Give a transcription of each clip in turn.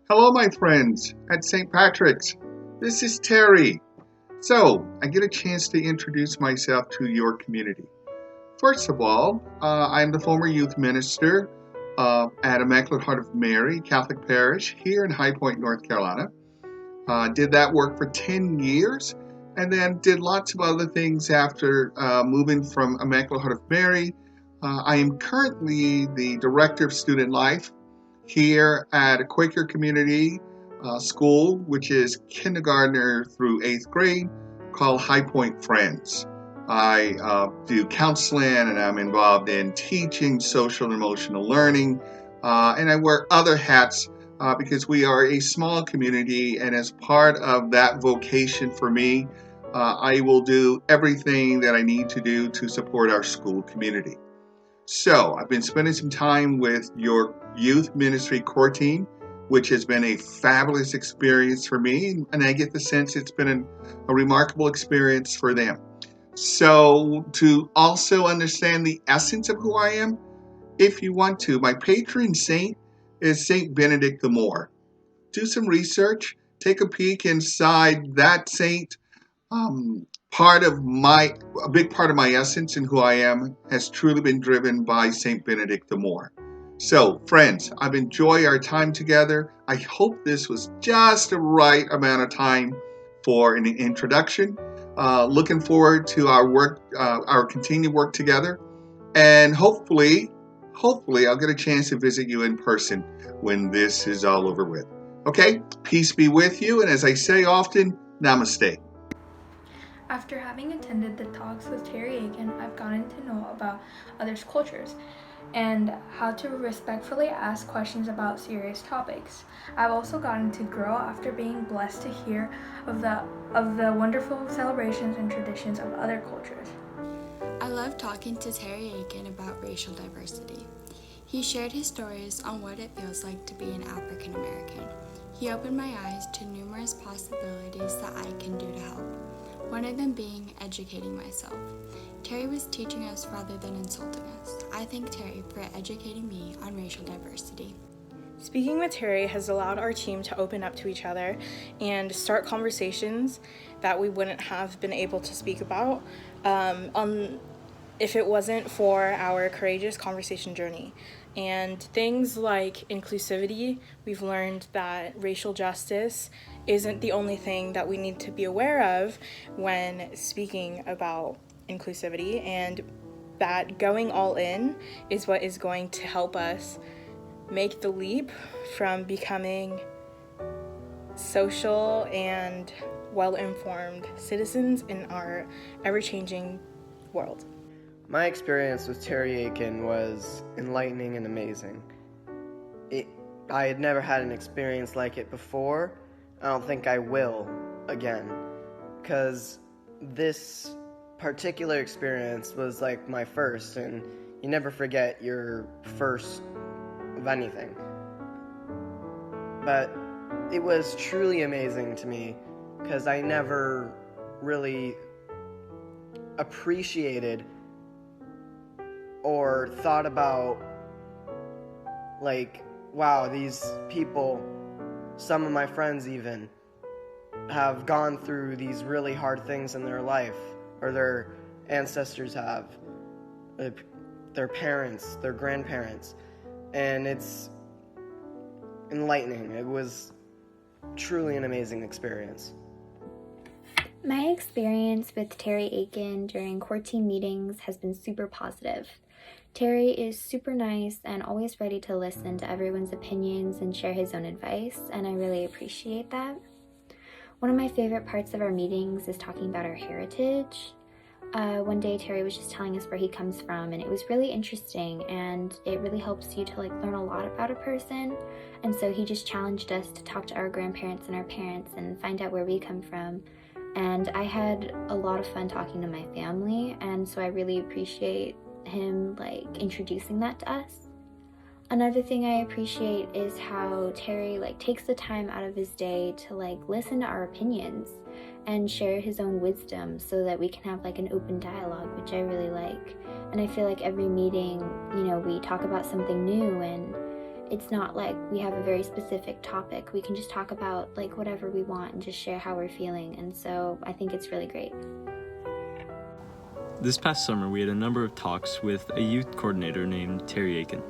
Hello, my friends at St. Patrick's. This is Terry. So, I get a chance to introduce myself to your community. First of all, I'm the former youth minister at Immaculate Heart of Mary Catholic Parish here in High Point, North Carolina. Did that work for 10 years and then did lots of other things after moving from Immaculate Heart of Mary. I am currently the Director of Student Life here at a Quaker community school, which is kindergartner through 8th grade, called High Point Friends. I do counseling and I'm involved in teaching social and emotional learning, and I wear other hats because we are a small community, and as part of that vocation for me, I will do everything that I need to do to support our school community. So I've been spending some time with your youth ministry core team, which has been a fabulous experience for me, and I get the sense it's been a remarkable experience for them. So to also understand the essence of who I am, if you want to, my patron saint is Saint Benedict the Moor. Do some research, take a peek inside that saint. Part of a big part of my essence and who I am has truly been driven by Saint Benedict the Moor. So, friends, I've enjoyed our time together. I hope this was just the right amount of time for an introduction. Looking forward to our work, our continued work together, and hopefully, I'll get a chance to visit you in person when this is all over with. Okay, peace be with you, and as I say often, namaste. After having attended the talks with Terri Aiken, I've gotten to know about others' cultures and how to respectfully ask questions about serious topics. I've also gotten to grow after being blessed to hear of the wonderful celebrations and traditions of other cultures. I love talking to Terri Aiken about racial diversity. He shared his stories on what it feels like to be an African American. He opened my eyes to numerous possibilities that I can do to help. One of them being educating myself. Terri was teaching us rather than insulting us. I thank Terri for educating me on racial diversity. Speaking with Terri has allowed our team to open up to each other and start conversations that we wouldn't have been able to speak about if it wasn't for our courageous conversation journey. And things like inclusivity, we've learned that racial justice isn't the only thing that we need to be aware of when speaking about inclusivity, and that going all in is what is going to help us make the leap from becoming social and well-informed citizens in our ever-changing world. My experience with Terri Aiken was enlightening and amazing. I had never had an experience like it before. I don't think I will again, because this particular experience was like my first, and you never forget your first of anything. But it was truly amazing to me, because I never really appreciated or thought about, like, wow, these people, some of my friends even, have gone through these really hard things in their life, or their ancestors have, their parents, their grandparents, and it's enlightening. It was truly an amazing experience. My experience with Terri Aiken during core team meetings has been super positive. Terri is super nice and always ready to listen to everyone's opinions and share his own advice, and I really appreciate that. One of my favorite parts of our meetings is talking about our heritage. One day Terri was just telling us where he comes from, and it was really interesting, and it really helps you to learn a lot about a person. And so he just challenged us to talk to our grandparents and our parents and find out where we come from. And I had a lot of fun talking to my family, and so I really appreciate him introducing that to us. Another thing I appreciate is how Terri takes the time out of his day to listen to our opinions and share his own wisdom so that we can have an open dialogue, which I really like. And I feel like every meeting, we talk about something new, and it's not like we have a very specific topic. We can just talk about like whatever we want and just share how we're feeling. And so I think it's really great. This past summer, we had a number of talks with a youth coordinator named Terri Aiken.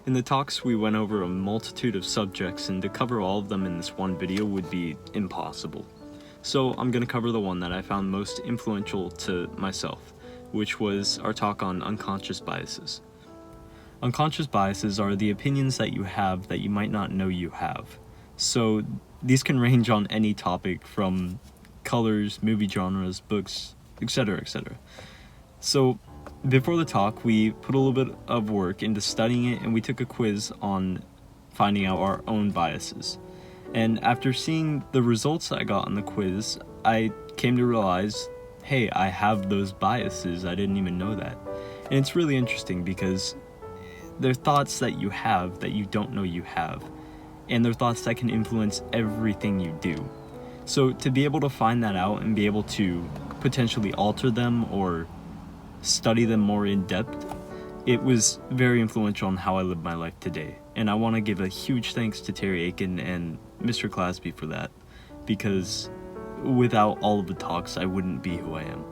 In the talks, we went over a multitude of subjects, and to cover all of them in this one video would be impossible. So I'm going to cover the one that I found most influential to myself, which was our talk on unconscious biases. Unconscious biases are the opinions that you have that you might not know you have. So these can range on any topic from colors, movie genres, books, etc., etc. So before the talk, we put a little bit of work into studying it, and we took a quiz on finding out our own biases. And after seeing the results I got on the quiz, I came to realize, hey, I have those biases. I didn't even know that. And it's really interesting because they're thoughts that you have that you don't know you have. And they're thoughts that can influence everything you do. So to be able to find that out and be able to potentially alter them or study them more in depth, it was very influential on how I live my life today. And I want to give a huge thanks to Terri Aiken and Mr. Clasby for that, because without all of the talks, I wouldn't be who I am.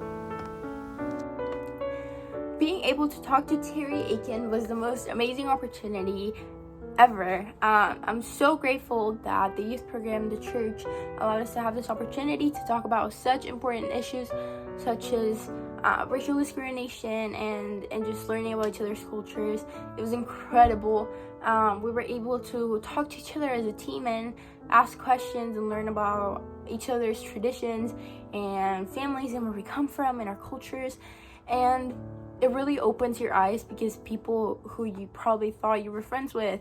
Being able to talk to Terri Aiken was the most amazing opportunity ever. I'm so grateful that the youth program, the church, allowed us to have this opportunity to talk about such important issues such as racial discrimination and just learning about each other's cultures. It was incredible. We were able to talk to each other as a team and ask questions and learn about each other's traditions and families and where we come from and our cultures. And it really opens your eyes because people who you probably thought you were friends with,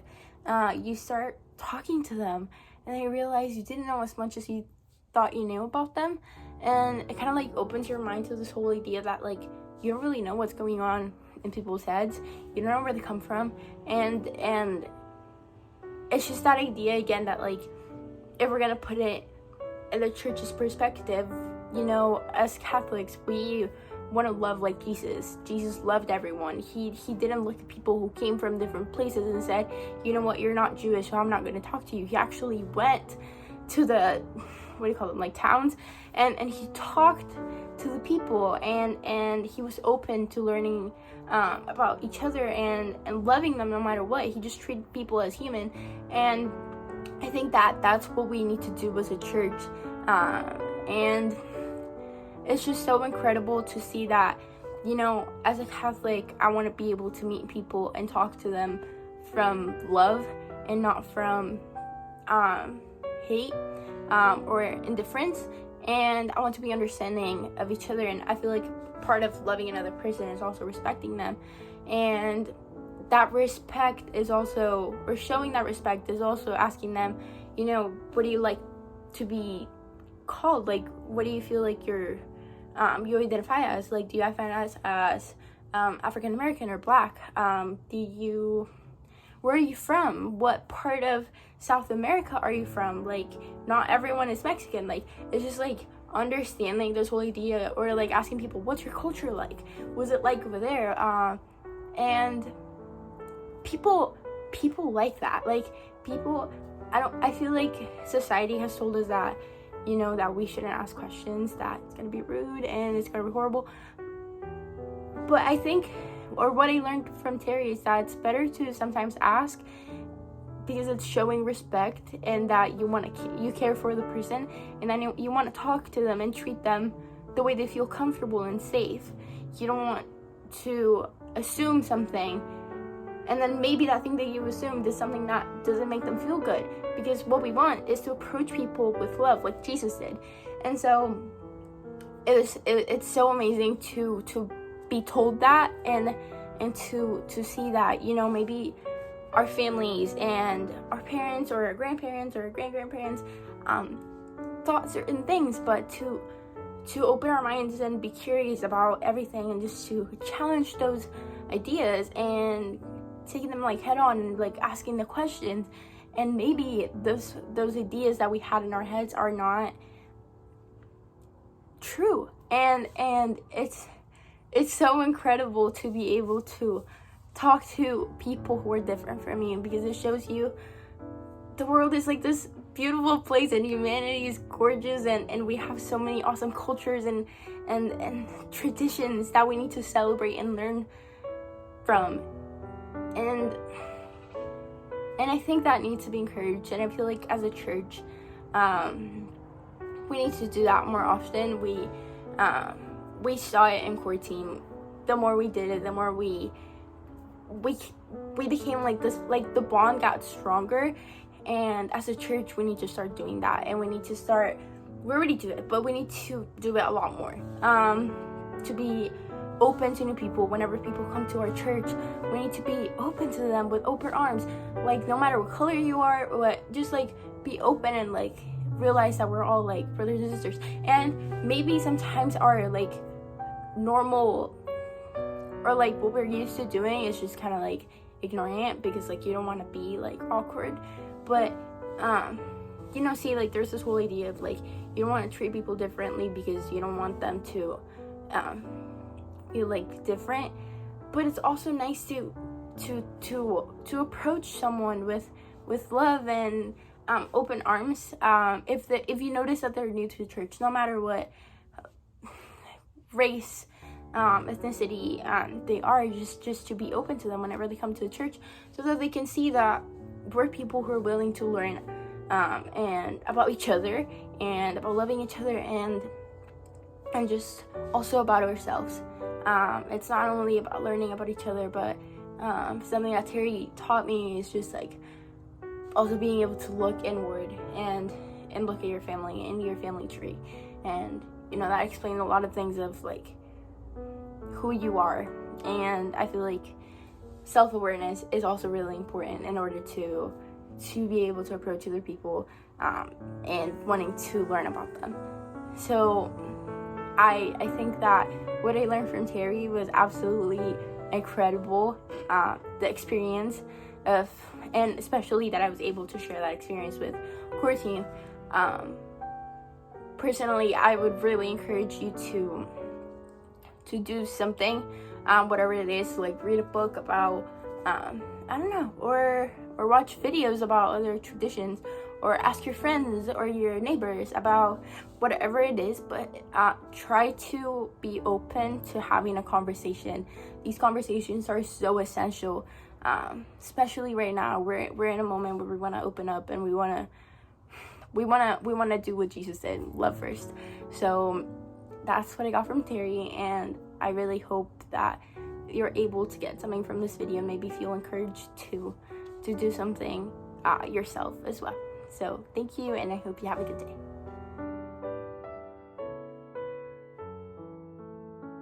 you start talking to them and then you realize you didn't know as much as you thought you knew about them. And it kind of like opens your mind to this whole idea that like you don't really know what's going on in people's heads. You don't know where they come from, and it's just that idea again that like if we're gonna put it in the church's perspective, you know, as Catholics we want to love like Jesus. Jesus loved everyone. He didn't look at people who came from different places and said, you know what, you're not Jewish, so I'm not going to talk to you. He actually went to the like towns and he talked to the people and he was open to learning about each other and loving them no matter what. He just treated people as human, and I think that's what we need to do as a church, and it's just so incredible to see that, you know, as a Catholic, I want to be able to meet people and talk to them from love and not from hate or indifference. And I want to be understanding of each other. And I feel like part of loving another person is also respecting them. And that respect is also, or showing that respect is also asking them, you know, what do you like to be called? Like, what do you feel like you identify as? Like, do you identify as African American or Black? Where are you from? What part of South America are you from? Like, not everyone is Mexican. Like, it's just like understanding this whole idea, or like asking people, what's your culture like? What's it like over there? And people like that. Like, I feel like society has told us that, you know, that we shouldn't ask questions, that it's gonna be rude and it's gonna be horrible. But I think, or what I learned from Terri, is that it's better to sometimes ask because it's showing respect and that you care for the person, and then you want to talk to them and treat them the way they feel comfortable and safe. You don't want to assume something and then maybe that thing that you assumed is something that doesn't make them feel good, because what we want is to approach people with love like Jesus did. And so it's so amazing to be told that and to see that, you know, maybe our families and our parents or our grandparents or our great-grandparents thought certain things, but to open our minds and be curious about everything and just to challenge those ideas and taking them like head on and like asking the questions, and maybe those ideas that we had in our heads are not true, and it's so incredible to be able to talk to people who are different from you, because it shows you the world is like this beautiful place and humanity is gorgeous, and we have so many awesome cultures and traditions that we need to celebrate and learn from. And I think that needs to be encouraged, and I feel like as a church, we need to do that more often. We saw it in core team. The more we did it, the more we became like this, like the bond got stronger. And as a church, we need to start doing that, and we already do it, but we need to do it a lot more. To be open to new people. Whenever people come to our church, we need to be open to them with open arms. Like, no matter what color you are, just like be open and like realize that we're all like brothers and sisters. And maybe sometimes our like normal or like what we're used to doing is just kind of like ignoring it, because like you don't want to be like awkward. But see, like there's this whole idea of like you don't want to treat people differently because you don't want them to be like different. But it's also nice to approach someone with love and open arms. If you notice that they're new to the church, no matter what race, ethnicity they are, just to be open to them whenever they come to the church, so that they can see that we're people who are willing to learn and about each other and about loving each other and just also about ourselves. It's not only about learning about each other, but something that Terri taught me is just like also being able to look inward and look at your family and your family tree, and that explains a lot of things of like who you are. And I feel like self-awareness is also really important in order to be able to approach other people and wanting to learn about them. So I think that what I learned from Terri was absolutely incredible. The experience of, and especially that I was able to share that experience with core team. Personally, I would really encourage you to do something, whatever it is, like read a book about, or watch videos about other traditions, or ask your friends or your neighbors about whatever it is, but try to be open to having a conversation. These conversations are so essential, especially right now. We're in a moment where we want to open up, and we want to do what Jesus said, love first. So that's what I got from Terri, and I really hope that you're able to get something from this video, maybe feel encouraged to do something yourself as well. So thank you, and I hope you have a good day.